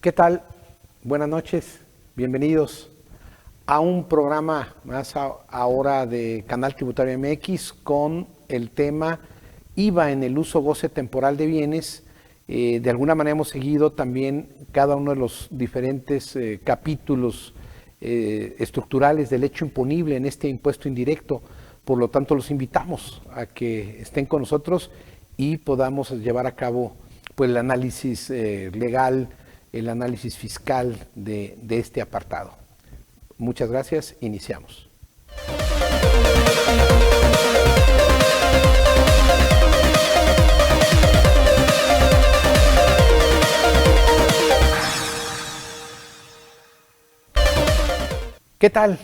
¿Qué tal? Buenas noches, bienvenidos a un programa más ahora de Canal Tributario MX con el tema IVA en el uso goce temporal de bienes. De alguna manera hemos seguido también cada uno de los diferentes capítulos estructurales del hecho imponible en este impuesto indirecto. Por lo tanto, los invitamos a que estén con nosotros y podamos llevar a cabo pues, el análisis legal, el análisis fiscal de este apartado. Muchas gracias, iniciamos. ¿Qué tal?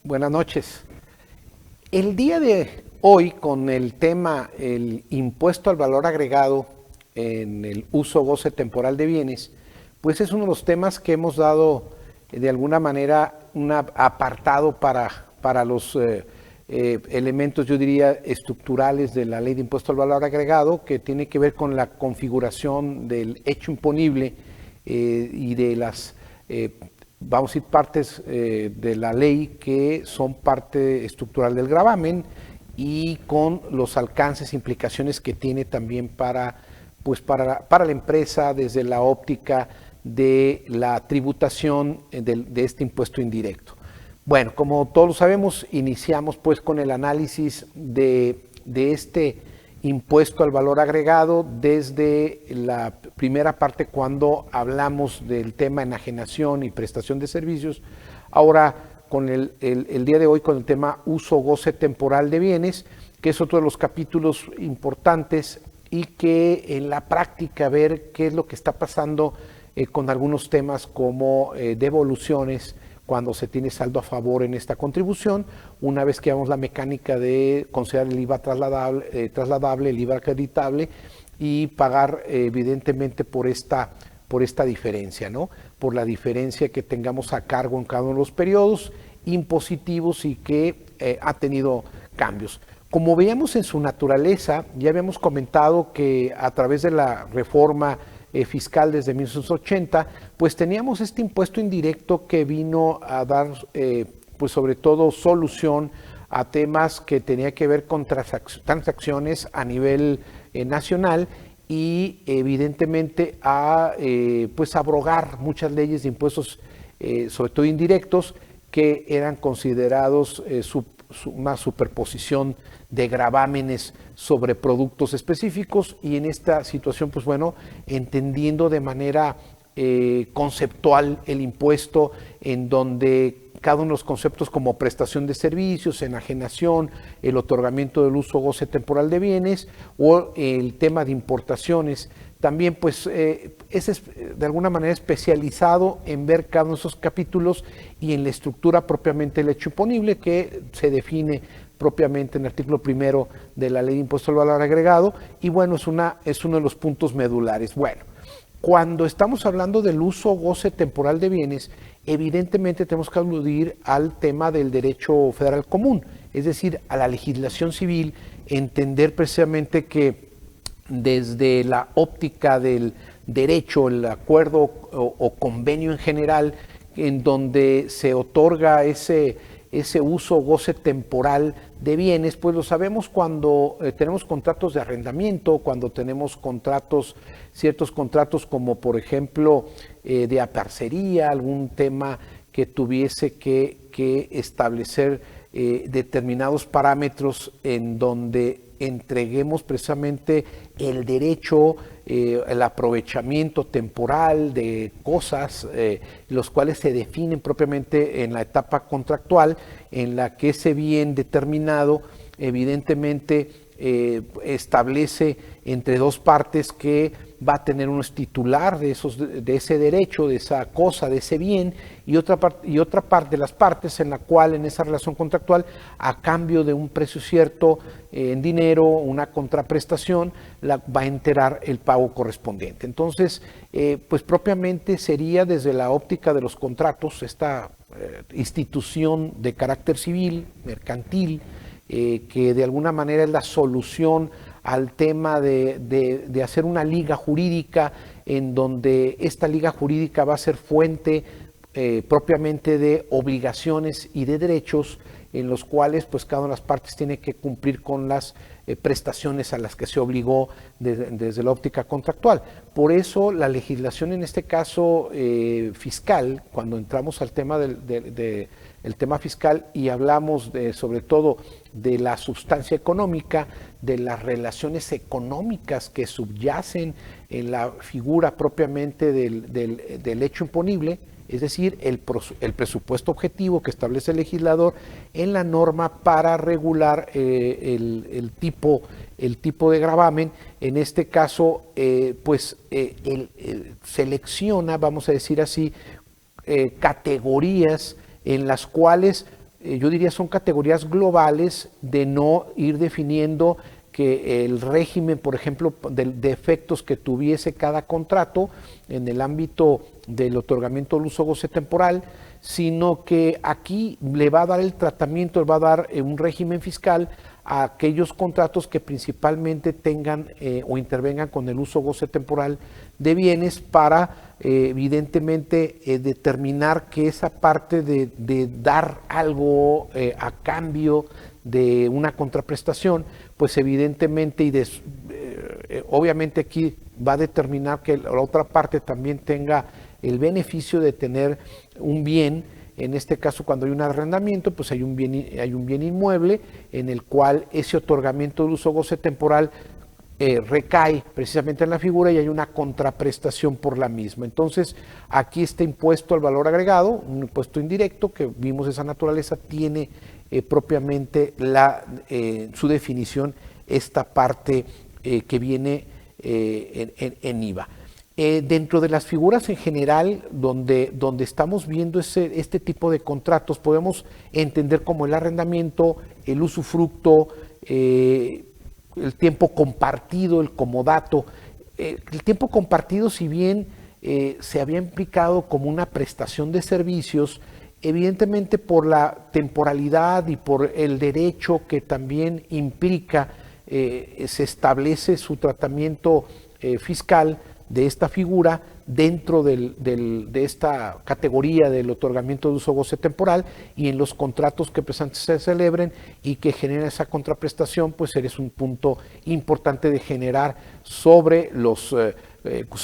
Buenas noches. El día de hoy, con el tema el impuesto al valor agregado en el uso goce temporal de bienes, pues es uno de los temas que hemos dado de alguna manera un apartado para los elementos, yo diría, estructurales de la ley de impuesto al valor agregado, que tiene que ver con la configuración del hecho imponible y de las, vamos a decir, partes de la ley que son parte estructural del gravamen y con los alcances e implicaciones que tiene también para la empresa desde la óptica de la tributación de este impuesto indirecto. Bueno, como todos lo sabemos, iniciamos pues con el análisis de este impuesto al valor agregado desde la primera parte cuando hablamos del tema enajenación y prestación de servicios. Ahora con el día de hoy con el tema uso goce temporal de bienes, que es otro de los capítulos importantes y que en la práctica ver qué es lo que está pasando con algunos temas como devoluciones cuando se tiene saldo a favor en esta contribución, una vez que vemos la mecánica de considerar el IVA trasladable, el IVA acreditable y pagar evidentemente por esta diferencia, ¿no? Por la diferencia que tengamos a cargo en cada uno de los periodos impositivos y que ha tenido cambios. Como veíamos en su naturaleza, ya habíamos comentado que a través de la reforma fiscal desde 1980, pues teníamos este impuesto indirecto que vino a dar, pues sobre todo, solución a temas que tenía que ver con transacciones a nivel nacional y evidentemente a pues abrogar muchas leyes de impuestos, sobre todo indirectos, que eran considerados una superposición de gravámenes sobre productos específicos y en esta situación, pues bueno, entendiendo de manera conceptual el impuesto en donde cada uno de los conceptos como prestación de servicios, enajenación, el otorgamiento del uso goce temporal de bienes o el tema de importaciones, también pues es de alguna manera especializado en ver cada uno de esos capítulos y en la estructura propiamente del hecho imponible que se define propiamente en el artículo primero de la ley de impuesto al valor agregado y bueno, es uno de los puntos medulares. Bueno, cuando estamos hablando del uso goce temporal de bienes, evidentemente tenemos que aludir al tema del derecho federal común, es decir, a la legislación civil, entender precisamente que desde la óptica del derecho, el acuerdo o convenio en general, en donde se otorga ese uso goce temporal de bienes, pues lo sabemos cuando tenemos contratos de arrendamiento, cuando tenemos ciertos contratos como por ejemplo de aparcería, algún tema que tuviese que establecer determinados parámetros en donde entreguemos precisamente el derecho, el aprovechamiento temporal de cosas, los cuales se definen propiamente en la etapa contractual, en la que ese bien determinado evidentemente establece entre dos partes que va a tener uno titular de ese derecho, de esa cosa, de ese bien, y otra parte de las partes en la cual en esa relación contractual, a cambio de un precio cierto en dinero, una contraprestación, va a enterar el pago correspondiente. Entonces, pues propiamente sería desde la óptica de los contratos, esta institución de carácter civil, mercantil, que de alguna manera es la solución al tema de hacer una liga jurídica en donde esta liga jurídica va a ser fuente propiamente de obligaciones y de derechos en los cuales pues cada una de las partes tiene que cumplir con las prestaciones a las que se obligó desde la óptica contractual. Por eso la legislación en este caso fiscal, cuando entramos al tema el tema fiscal y hablamos sobre todo de la sustancia económica, de las relaciones económicas que subyacen en la figura propiamente del hecho imponible, es decir, el presupuesto objetivo que establece el legislador en la norma para regular el tipo de gravamen. En este caso, selecciona, vamos a decir así, categorías en las cuales yo diría son categorías globales de no ir definiendo que el régimen, por ejemplo, de efectos que tuviese cada contrato en el ámbito del otorgamiento del uso goce temporal, sino que aquí le va a dar el tratamiento, le va a dar un régimen fiscal a aquellos contratos que principalmente tengan o intervengan con el uso goce temporal de bienes para evidentemente determinar que esa parte de dar algo a cambio de una contraprestación, pues evidentemente obviamente aquí va a determinar que la otra parte también tenga el beneficio de tener un bien. En este caso, cuando hay un arrendamiento, pues hay un bien inmueble en el cual ese otorgamiento de uso goce temporal recae precisamente en la figura y hay una contraprestación por la misma. Entonces, aquí este impuesto al valor agregado, un impuesto indirecto que vimos esa naturaleza, tiene propiamente su definición esta parte que viene en IVA. Dentro de las figuras en general, donde estamos viendo este tipo de contratos, podemos entender como el arrendamiento, el usufructo, el tiempo compartido, el comodato. El tiempo compartido, si bien se había implicado como una prestación de servicios, evidentemente por la temporalidad y por el derecho que también implica, se establece su tratamiento fiscal de esta figura dentro de esta categoría del otorgamiento de uso goce temporal, y en los contratos que precisamente se celebren y que genera esa contraprestación, pues eres un punto importante de generar sobre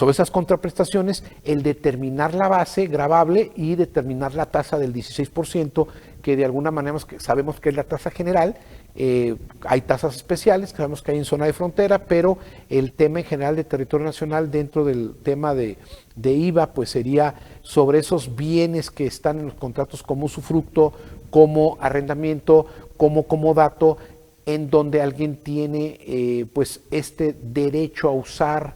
esas contraprestaciones el determinar la base gravable y determinar la tasa del 16%, que de alguna manera sabemos que es la tasa general. Hay tasas especiales que sabemos que hay en zona de frontera, pero el tema en general de territorio nacional dentro del tema de IVA, pues sería sobre esos bienes que están en los contratos como usufructo, como arrendamiento, como comodato, en donde alguien tiene pues este derecho a usar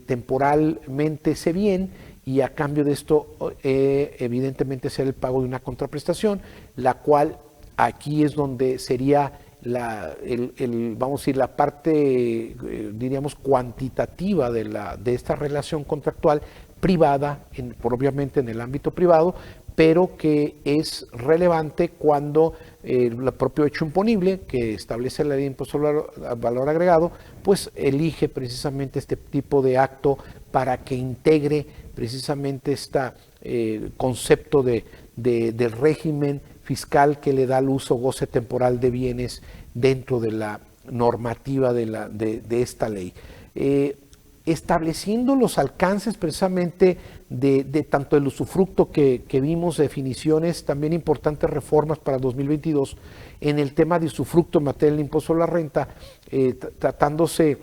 temporalmente ese bien, y a cambio de esto evidentemente será el pago de una contraprestación, la cual aquí es donde sería vamos a decir, la parte, diríamos, cuantitativa de esta relación contractual privada, obviamente en el ámbito privado, pero que es relevante cuando el propio hecho imponible que establece la ley de impuesto al valor agregado, pues elige precisamente este tipo de acto para que integre precisamente este concepto del régimen fiscal que le da al uso goce temporal de bienes dentro de la normativa de esta ley. Estableciendo los alcances precisamente de tanto el usufructo que vimos, definiciones, también importantes reformas para 2022 en el tema de usufructo en materia del impuesto a la renta, tratándose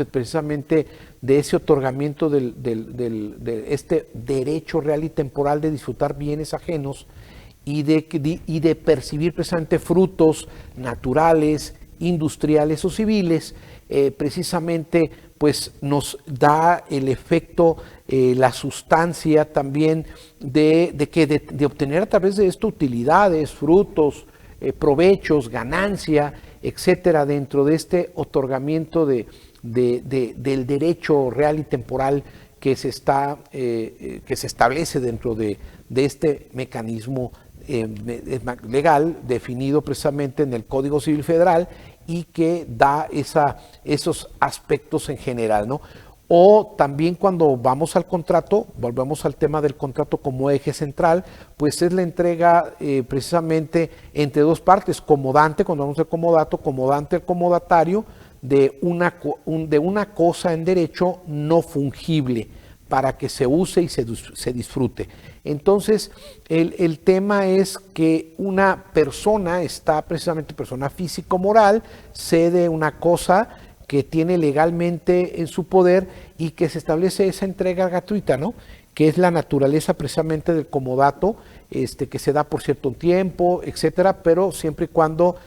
precisamente de ese otorgamiento de este derecho real y temporal de disfrutar bienes ajenos y de percibir precisamente frutos naturales, industriales o civiles, precisamente pues nos da el efecto, la sustancia también de obtener a través de esto utilidades, frutos, provechos, ganancia, etcétera, dentro de este otorgamiento del derecho real y temporal que se establece dentro de este mecanismo legal definido precisamente en el Código Civil Federal y que da esos aspectos en general, ¿no? O también cuando vamos al contrato, volvemos al tema del contrato como eje central, pues es la entrega precisamente entre dos partes, comodante, cuando hablamos de comodato, comodante al comodatario, de una cosa en derecho no fungible para que se use y se disfrute. Entonces, el tema es que una persona está precisamente, persona físico-moral, cede una cosa que tiene legalmente en su poder y que se establece esa entrega gratuita, ¿no? Que es la naturaleza precisamente del comodato, que se da por cierto tiempo, etcétera, pero siempre y cuando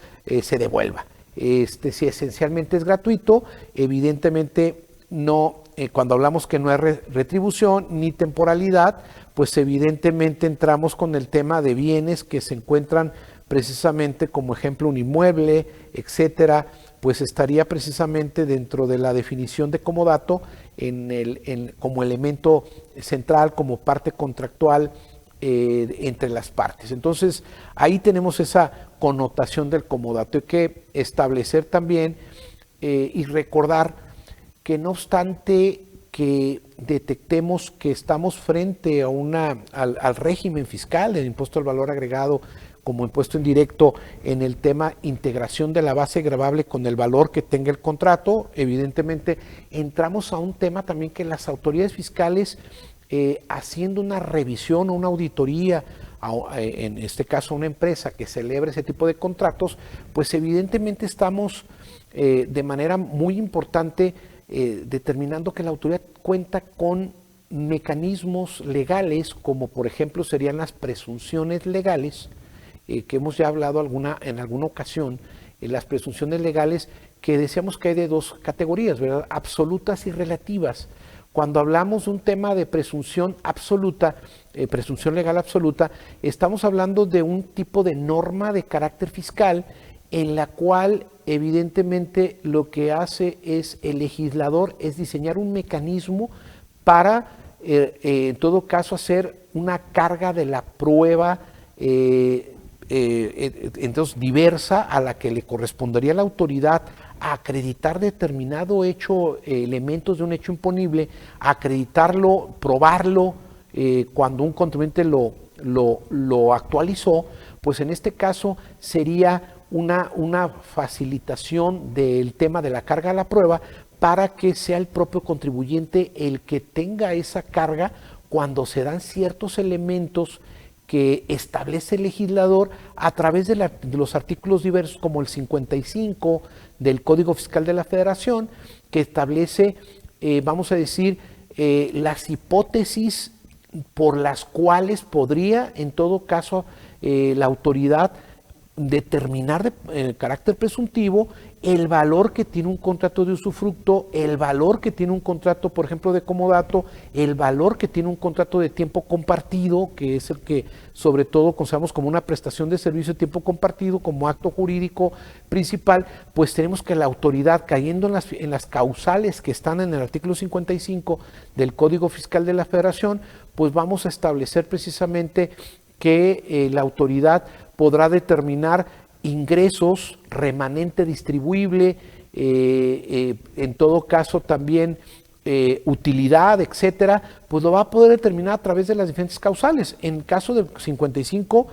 se devuelva. Si esencialmente es gratuito, evidentemente no, cuando hablamos que no hay retribución ni temporalidad, pues evidentemente entramos con el tema de bienes que se encuentran precisamente como ejemplo un inmueble, etcétera, pues estaría precisamente dentro de la definición de comodato como elemento central, como parte contractual entre las partes. Entonces, ahí tenemos esa connotación del comodato. Hay que establecer también y recordar que no obstante que detectemos que estamos frente a al régimen fiscal del impuesto al valor agregado como impuesto indirecto en el tema integración de la base gravable con el valor que tenga el contrato, evidentemente entramos a un tema también que las autoridades fiscales haciendo una revisión o una auditoría, en este caso una empresa que celebre ese tipo de contratos, pues evidentemente estamos de manera muy importante determinando que la autoridad cuenta con mecanismos legales, como por ejemplo serían las presunciones legales, que hemos ya hablado en alguna ocasión, las presunciones legales, que decíamos que hay de dos categorías, ¿verdad? Absolutas y relativas. Cuando hablamos de un tema de presunción absoluta, presunción legal absoluta, estamos hablando de un tipo de norma de carácter fiscal en la cual evidentemente lo que hace es el legislador es diseñar un mecanismo para en todo caso hacer una carga de la prueba entonces diversa a la que le correspondería a la autoridad a acreditar determinado hecho, elementos de un hecho imponible, acreditarlo, probarlo cuando un contribuyente lo actualizó, pues en este caso sería una facilitación del tema de la carga a la prueba para que sea el propio contribuyente el que tenga esa carga cuando se dan ciertos elementos que establece el legislador a través de los artículos diversos como el 55 del Código Fiscal de la Federación, que establece, vamos a decir, las hipótesis por las cuales podría, en todo caso, la autoridad determinar de carácter presuntivo el valor que tiene un contrato de usufructo, el valor que tiene un contrato, por ejemplo, de comodato, el valor que tiene un contrato de tiempo compartido, que es el que sobre todo consideramos como una prestación de servicio de tiempo compartido, como acto jurídico principal, pues tenemos que la autoridad, cayendo en las causales que están en el artículo 55 del Código Fiscal de la Federación, pues vamos a establecer precisamente que la autoridad podrá determinar ingresos, remanente distribuible, en todo caso también utilidad, etcétera, pues lo va a poder determinar a través de las diferentes causales. En el caso del 55,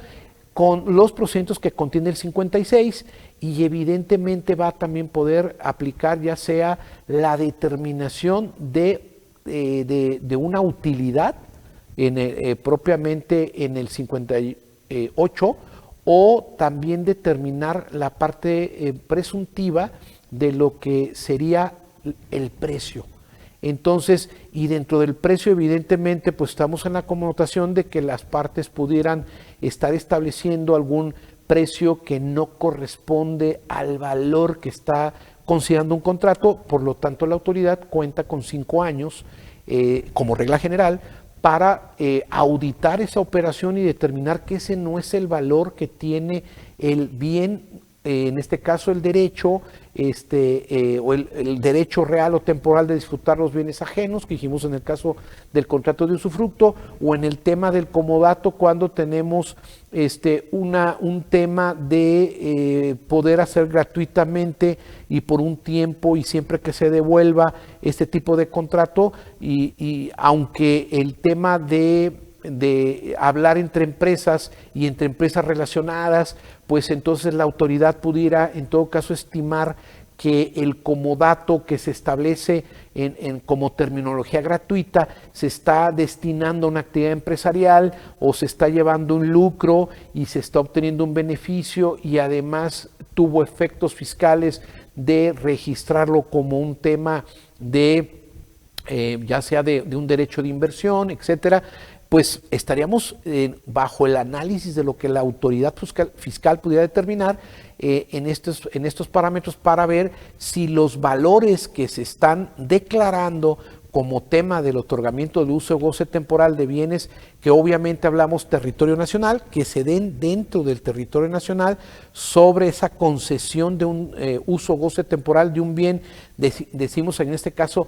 con los procedimientos que contiene el 56, y evidentemente va a también poder aplicar ya sea la determinación de una utilidad propiamente en el 58, o también determinar la parte presuntiva de lo que sería el precio. Entonces, y dentro del precio evidentemente pues estamos en la connotación de que las partes pudieran estar estableciendo algún precio que no corresponde al valor que está considerando un contrato, por lo tanto la autoridad cuenta con 5 años como regla general para auditar esa operación y determinar que ese no es el valor que tiene el bien en este caso el derecho, o el derecho real o temporal de disfrutar los bienes ajenos, que dijimos en el caso del contrato de usufructo, o en el tema del comodato, cuando tenemos un tema de poder hacer gratuitamente y por un tiempo y siempre que se devuelva este tipo de contrato, y aunque el tema de hablar entre empresas y entre empresas relacionadas, pues entonces la autoridad pudiera en todo caso estimar que el comodato que se establece como terminología gratuita se está destinando a una actividad empresarial o se está llevando un lucro y se está obteniendo un beneficio y además tuvo efectos fiscales de registrarlo como un tema de ya sea de un derecho de inversión, etcétera, pues estaríamos bajo el análisis de lo que la autoridad fiscal pudiera determinar en estos parámetros para ver si los valores que se están declarando como tema del otorgamiento de uso o goce temporal de bienes, que obviamente hablamos territorio nacional, que se den dentro del territorio nacional sobre esa concesión de un uso o goce temporal de un bien, decimos en este caso,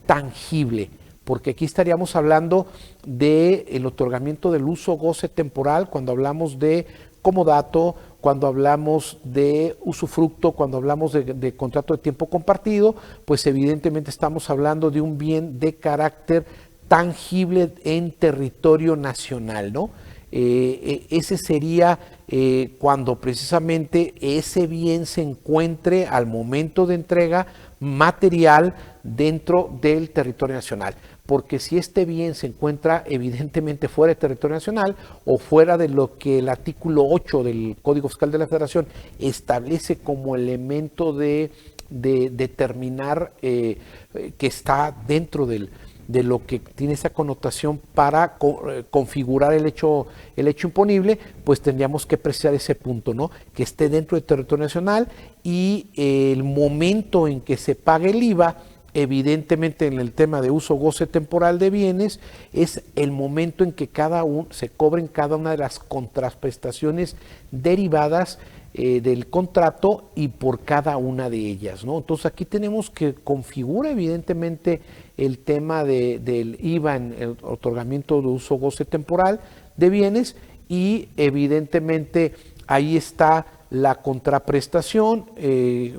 tangible, porque aquí estaríamos hablando del otorgamiento del uso o goce temporal cuando hablamos de comodato, cuando hablamos de usufructo, cuando hablamos de contrato de tiempo compartido, pues evidentemente estamos hablando de un bien de carácter tangible en territorio nacional, ¿no? Ese sería cuando precisamente ese bien se encuentre al momento de entrega material dentro del territorio nacional, porque si este bien se encuentra evidentemente fuera del territorio nacional o fuera de lo que el artículo 8 del Código Fiscal de la Federación establece como elemento de determinar que está dentro de lo que tiene esa connotación para configurar el hecho imponible, pues tendríamos que precisar ese punto, ¿no? Que esté dentro del territorio nacional y el momento en que se pague el IVA, evidentemente en el tema de uso o goce temporal de bienes, es el momento en que se cobren cada una de las contraprestaciones derivadas del contrato y por cada una de ellas, ¿no? Entonces aquí tenemos que configura evidentemente el tema del IVA en el otorgamiento de uso o goce temporal de bienes y evidentemente ahí está la contraprestación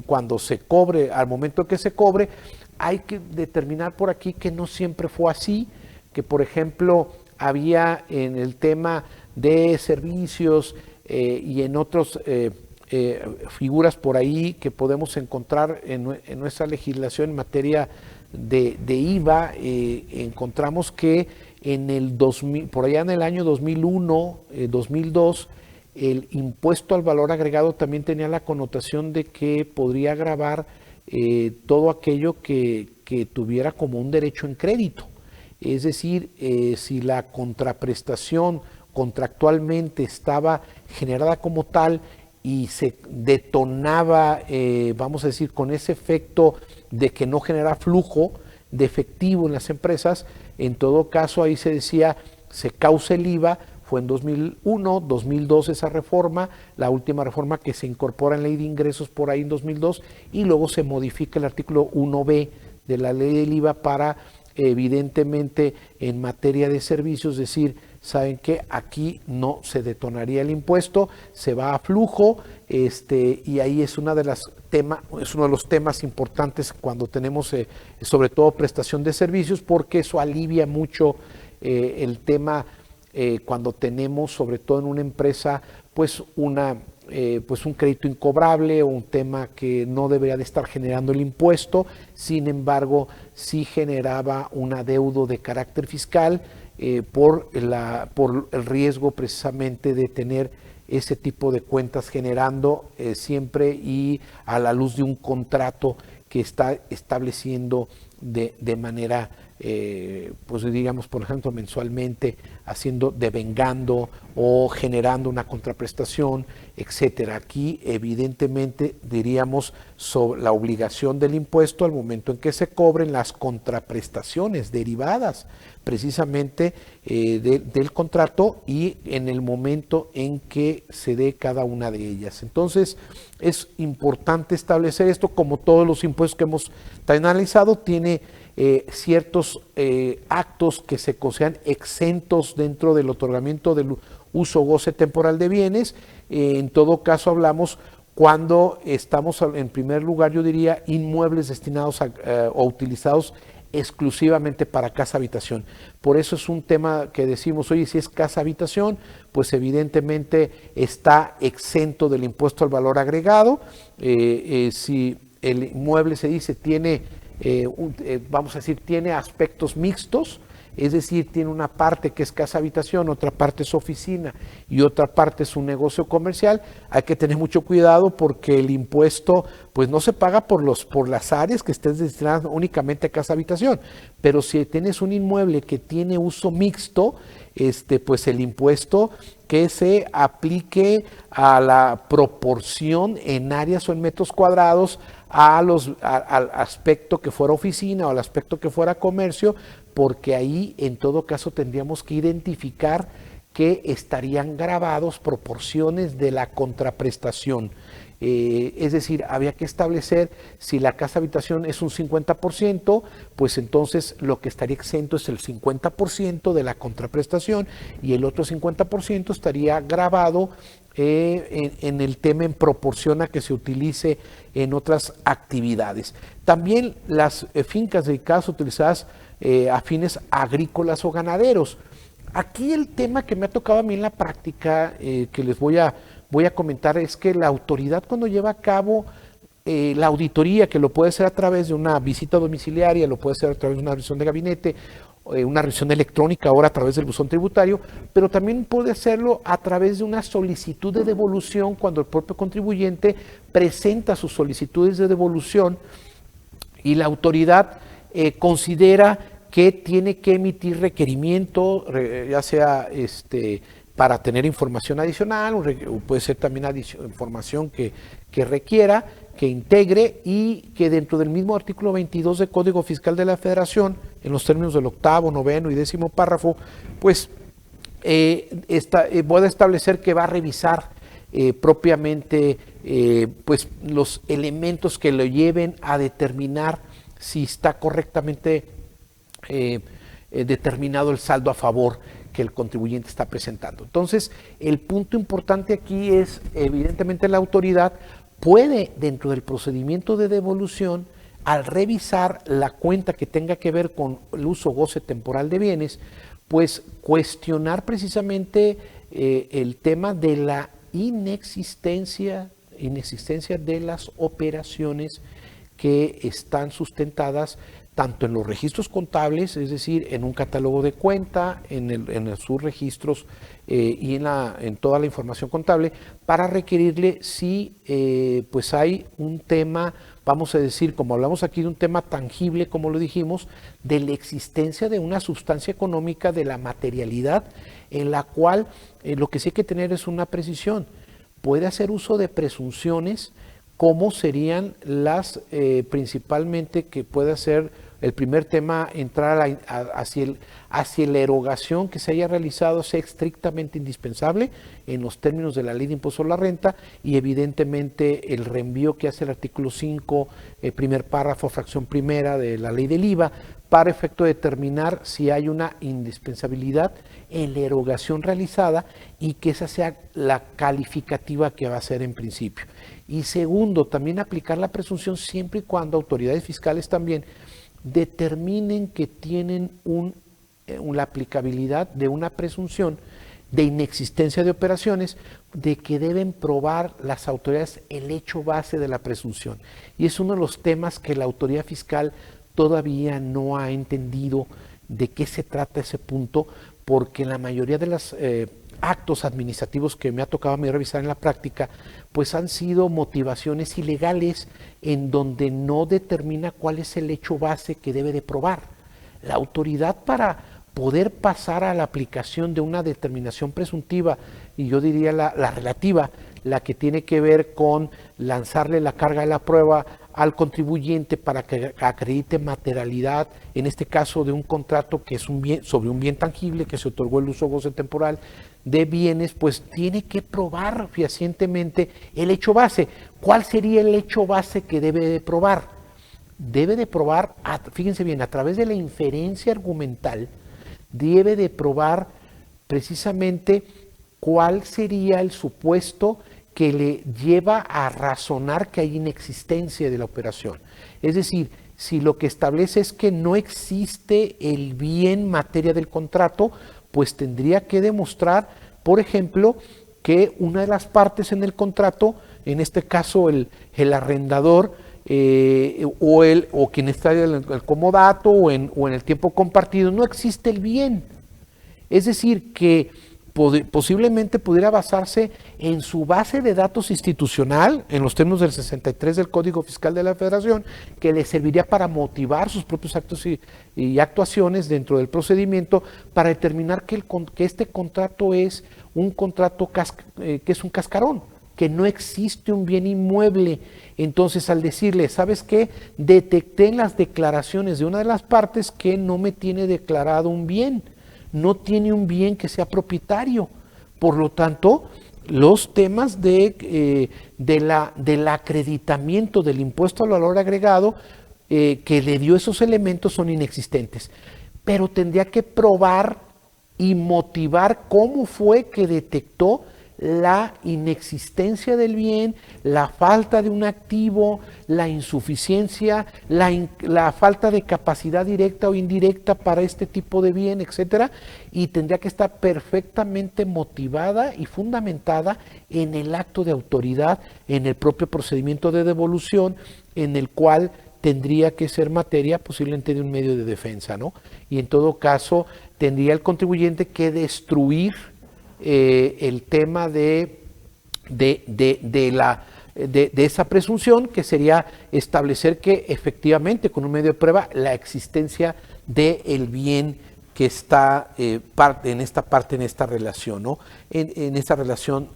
cuando se cobre, al momento que se cobre. Hay que determinar por aquí que no siempre fue así, que por ejemplo había en el tema de servicios y en otras figuras por ahí que podemos encontrar en nuestra legislación en materia de IVA, encontramos que en el 2000, por allá en el año 2001, 2002, el impuesto al valor agregado también tenía la connotación de que podría gravar todo aquello que tuviera como un derecho en crédito. Es decir, si la contraprestación contractualmente estaba generada como tal y se detonaba, vamos a decir, con ese efecto de que no genera flujo de efectivo en las empresas, en todo caso ahí se decía, se causa el IVA. Fue en 2001, 2002 esa reforma, la última reforma que se incorpora en ley de ingresos por ahí en 2002 y luego se modifica el artículo 1B de la ley del IVA para evidentemente en materia de servicios decir, saben que aquí no se detonaría el impuesto, se va a flujo, y ahí es uno de los temas importantes cuando tenemos sobre todo prestación de servicios, porque eso alivia mucho el tema cuando tenemos, sobre todo en una empresa, pues un crédito incobrable o un tema que no debería de estar generando el impuesto, sin embargo, sí generaba un adeudo de carácter fiscal por el riesgo precisamente de tener ese tipo de cuentas generando siempre y a la luz de un contrato que está estableciendo de manera pues digamos, por ejemplo, mensualmente devengando o generando una contraprestación, etcétera. Aquí, evidentemente, diríamos sobre la obligación del impuesto al momento en que se cobren las contraprestaciones derivadas precisamente del contrato y en el momento en que se dé cada una de ellas. Entonces, es importante establecer esto, como todos los impuestos que hemos analizado, tiene ciertos actos que se consideran exentos dentro del otorgamiento del uso o goce temporal de bienes. En todo caso, hablamos cuando estamos, en primer lugar, yo diría, inmuebles destinados o utilizados exclusivamente para casa habitación. Por eso es un tema que decimos, oye, si es casa habitación, pues evidentemente está exento del impuesto al valor agregado. Si el inmueble se dice tiene, vamos a decir, tiene aspectos mixtos, es decir, tiene una parte que es casa habitación, otra parte es oficina y otra parte es un negocio comercial, hay que tener mucho cuidado porque el impuesto pues no se paga por las áreas que estés destinadas únicamente a casa habitación, pero si tienes un inmueble que tiene uso mixto, pues el impuesto que se aplique a la proporción en áreas o en metros cuadrados al aspecto que fuera oficina o al aspecto que fuera comercio, porque ahí en todo caso tendríamos que identificar que estarían grabados proporciones de la contraprestación. Es decir, había que establecer si la casa habitación es un 50%, pues entonces lo que estaría exento es el 50% de la contraprestación y el otro 50% estaría grabado en el tema en proporción a que se utilice en otras actividades. También las fincas dedicadas utilizadas a fines agrícolas o ganaderos. Aquí el tema que me ha tocado a mí en la práctica, que les voy a comentar, es que la autoridad cuando lleva a cabo la auditoría, que lo puede hacer a través de una visita domiciliaria, lo puede hacer a través de una revisión de gabinete, una revisión electrónica, ahora a través del buzón tributario, pero también puede hacerlo a través de una solicitud de devolución cuando el propio contribuyente presenta sus solicitudes de devolución y la autoridad considera que tiene que emitir requerimiento, ya sea para tener información adicional, o puede ser también información que requiera, que integre y que dentro del mismo artículo 22 del Código Fiscal de la Federación, en los términos del 8º, 9º y 10º párrafo, pues puede establecer que va a revisar propiamente pues los elementos que lo lleven a determinar si está correctamente determinado el saldo a favor que el contribuyente está presentando. Entonces, el punto importante aquí es, evidentemente, la autoridad puede, dentro del procedimiento de devolución, al revisar la cuenta que tenga que ver con el uso o goce temporal de bienes, pues cuestionar precisamente el tema de la inexistencia de las operaciones que están sustentadas tanto en los registros contables, es decir, en un catálogo de cuenta, en sus registros y en toda la información contable, para requerirle si pues hay un tema, vamos a decir, como hablamos aquí de un tema tangible, como lo dijimos, de la existencia de una sustancia económica, de la materialidad, en la cual lo que sí hay que tener es una precisión. Puede hacer uso de presunciones, como serían las principalmente que puede hacer el primer tema, entrar hacia la erogación que se haya realizado sea estrictamente indispensable en los términos de la Ley de Impuesto a la Renta y evidentemente el reenvío que hace el artículo 5, primer párrafo, fracción primera de la Ley del IVA, para efecto de determinar si hay una indispensabilidad en la erogación realizada y que esa sea la calificativa que va a ser en principio. Y segundo, también aplicar la presunción siempre y cuando autoridades fiscales también determinen que tienen la aplicabilidad de una presunción de inexistencia de operaciones, de que deben probar las autoridades el hecho base de la presunción. Y es uno de los temas que la autoridad fiscal todavía no ha entendido de qué se trata ese punto, porque la mayoría de los actos administrativos que me ha tocado a mí revisar en la práctica, pues han sido motivaciones ilegales en donde no determina cuál es el hecho base que debe de probar. La autoridad, para poder pasar a la aplicación de una determinación presuntiva, y yo diría la relativa, la que tiene que ver con lanzarle la carga de la prueba al contribuyente para que acredite materialidad, en este caso de un contrato que es un bien, sobre un bien tangible que se otorgó el uso goce temporal de bienes, pues tiene que probar fehacientemente el hecho base. ¿Cuál sería el hecho base que debe de probar? Debe de probar, fíjense bien, a través de la inferencia argumental, debe de probar precisamente cuál sería el supuesto que le lleva a razonar que hay inexistencia de la operación. Es decir, si lo que establece es que no existe el bien materia del contrato, pues tendría que demostrar, por ejemplo, que una de las partes en el contrato, en este caso el arrendador, o quien está en el comodato o en el tiempo compartido, no existe el bien. Es decir, que posiblemente pudiera basarse en su base de datos institucional, en los términos del 63 del Código Fiscal de la Federación, que le serviría para motivar sus propios actos y actuaciones dentro del procedimiento para determinar que este contrato es un contrato que es un cascarón, que no existe un bien inmueble. Entonces, al decirle, ¿sabes qué? Detecté en las declaraciones de una de las partes que no me tiene declarado un bien, no tiene un bien que sea propietario. Por lo tanto, los temas del acreditamiento del impuesto al valor agregado que le dio esos elementos son inexistentes. Pero tendría que probar y motivar cómo fue que detectó la inexistencia del bien, la falta de un activo, la insuficiencia, la falta de capacidad directa o indirecta para este tipo de bien, etcétera, y tendría que estar perfectamente motivada y fundamentada en el acto de autoridad, en el propio procedimiento de devolución, en el cual tendría que ser materia posiblemente de un medio de defensa, ¿no? Y en todo caso tendría el contribuyente que destruir el tema de esa presunción, que sería establecer que efectivamente con un medio de prueba la existencia del bien que está en esta relación, ¿no? En esta relación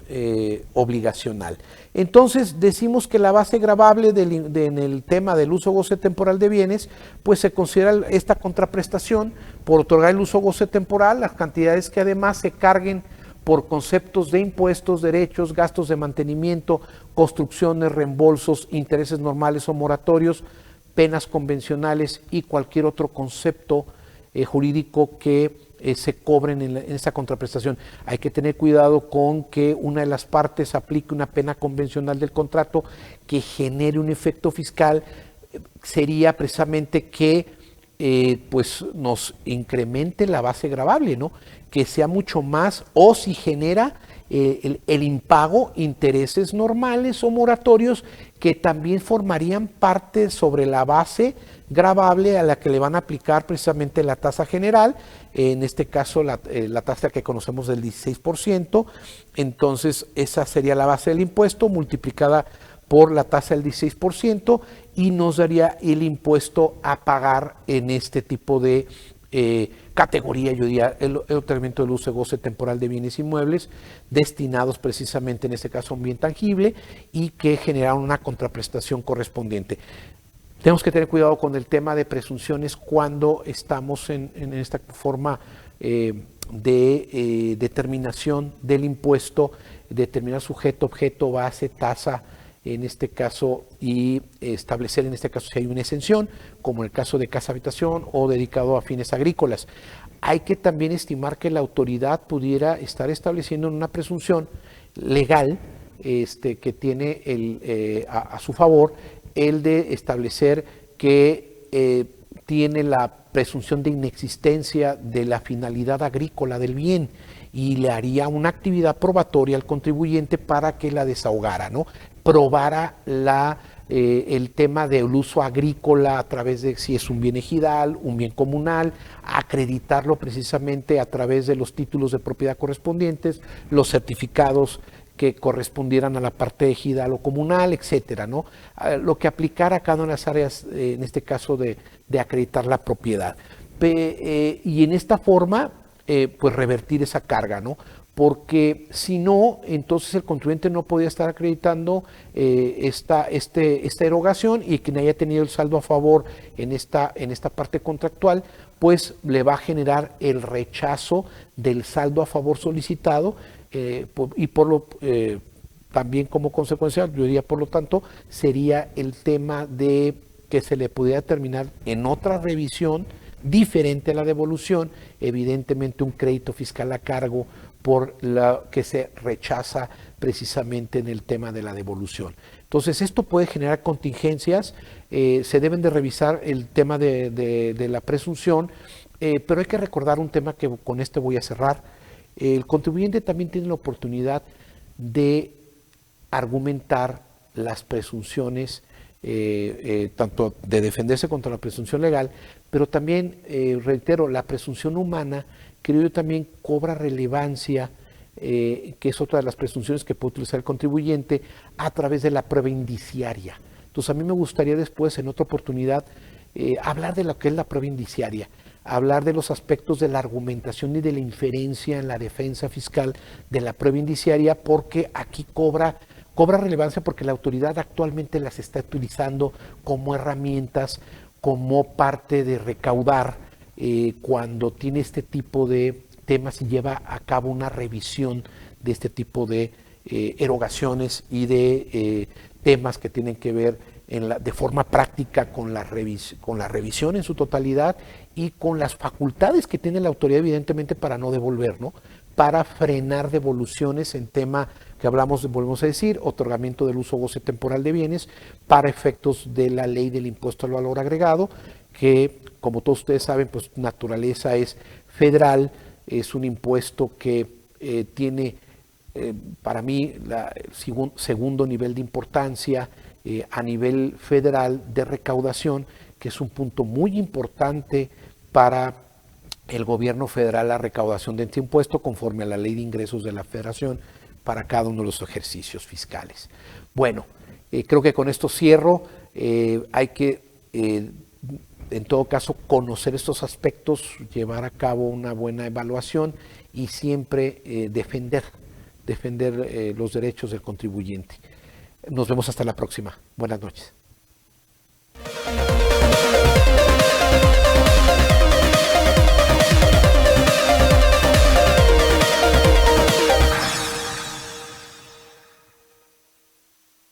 obligacional. Entonces decimos que la base gravable en el tema del uso goce temporal de bienes, pues se considera esta contraprestación por otorgar el uso goce temporal, las cantidades que además se carguen por conceptos de impuestos, derechos, gastos de mantenimiento, construcciones, reembolsos, intereses normales o moratorios, penas convencionales y cualquier otro concepto jurídico que se cobren en esa contraprestación. Hay que tener cuidado con que una de las partes aplique una pena convencional del contrato que genere un efecto fiscal. Sería precisamente que pues nos incremente la base gravable, ¿no? Que sea mucho más, o si genera el impago, intereses normales o moratorios que también formarían parte sobre la base gravable a la que le van a aplicar precisamente la tasa general, en este caso la tasa que conocemos del 16%, entonces esa sería la base del impuesto multiplicada por la tasa del 16% y nos daría el impuesto a pagar en este tipo de categoría, yo diría, el otorgamiento del uso y goce temporal de bienes inmuebles destinados precisamente en este caso a un bien tangible y que generaron una contraprestación correspondiente. Tenemos que tener cuidado con el tema de presunciones cuando estamos en esta forma de determinación del impuesto, determinar sujeto, objeto, base, tasa, en este caso, y establecer en este caso si hay una exención, como en el caso de casa habitación o dedicado a fines agrícolas. Hay que también estimar que la autoridad pudiera estar estableciendo una presunción legal que tiene a su favor el de establecer que tiene la presunción de inexistencia de la finalidad agrícola del bien y le haría una actividad probatoria al contribuyente para que la desahogara, ¿no? Probara el tema del uso agrícola a través de si es un bien ejidal, un bien comunal, acreditarlo precisamente a través de los títulos de propiedad correspondientes, los certificados que correspondieran a la parte ejidal o comunal, etcétera, ¿no? Lo que aplicara a cada una de las áreas, en este caso de acreditar la propiedad. Y en esta forma, pues revertir esa carga, ¿no? porque si no, entonces el contribuyente no podía estar acreditando esta erogación, y quien haya tenido el saldo a favor en esta parte contractual, pues le va a generar el rechazo del saldo a favor solicitado, y también como consecuencia, yo diría por lo tanto, sería el tema de que se le pudiera determinar en otra revisión diferente a la devolución, evidentemente un crédito fiscal a cargo por la que se rechaza precisamente en el tema de la devolución. Entonces, esto puede generar contingencias, se deben de revisar el tema de la presunción, pero hay que recordar un tema que con este voy a cerrar. El contribuyente también tiene la oportunidad de argumentar las presunciones, tanto de defenderse contra la presunción legal, pero también, reitero, la presunción humana, creo yo, también cobra relevancia, que es otra de las presunciones que puede utilizar el contribuyente a través de la prueba indiciaria. Entonces, a mí me gustaría después, en otra oportunidad, hablar de lo que es la prueba indiciaria, hablar de los aspectos de la argumentación y de la inferencia en la defensa fiscal de la prueba indiciaria, porque aquí cobra relevancia, porque la autoridad actualmente las está utilizando como herramientas, como parte de recaudar cuando tiene este tipo de temas y lleva a cabo una revisión de este tipo de erogaciones y de temas que tienen que ver de forma práctica con la revisión en su totalidad y con las facultades que tiene la autoridad, evidentemente, para no devolver, ¿no? Para frenar devoluciones en tema que hablamos, volvemos a decir, otorgamiento del uso o goce temporal de bienes para efectos de la ley del impuesto al valor agregado, que, como todos ustedes saben, pues naturaleza es federal, es un impuesto que tiene, para mí, el segundo nivel de importancia a nivel federal de recaudación, que es un punto muy importante para el gobierno federal, la recaudación de este impuesto conforme a la ley de ingresos de la federación para cada uno de los ejercicios fiscales. Bueno, creo que con esto cierro. Hay que, en todo caso, conocer estos aspectos, llevar a cabo una buena evaluación y siempre defender los derechos del contribuyente. Nos vemos hasta la próxima. Buenas noches.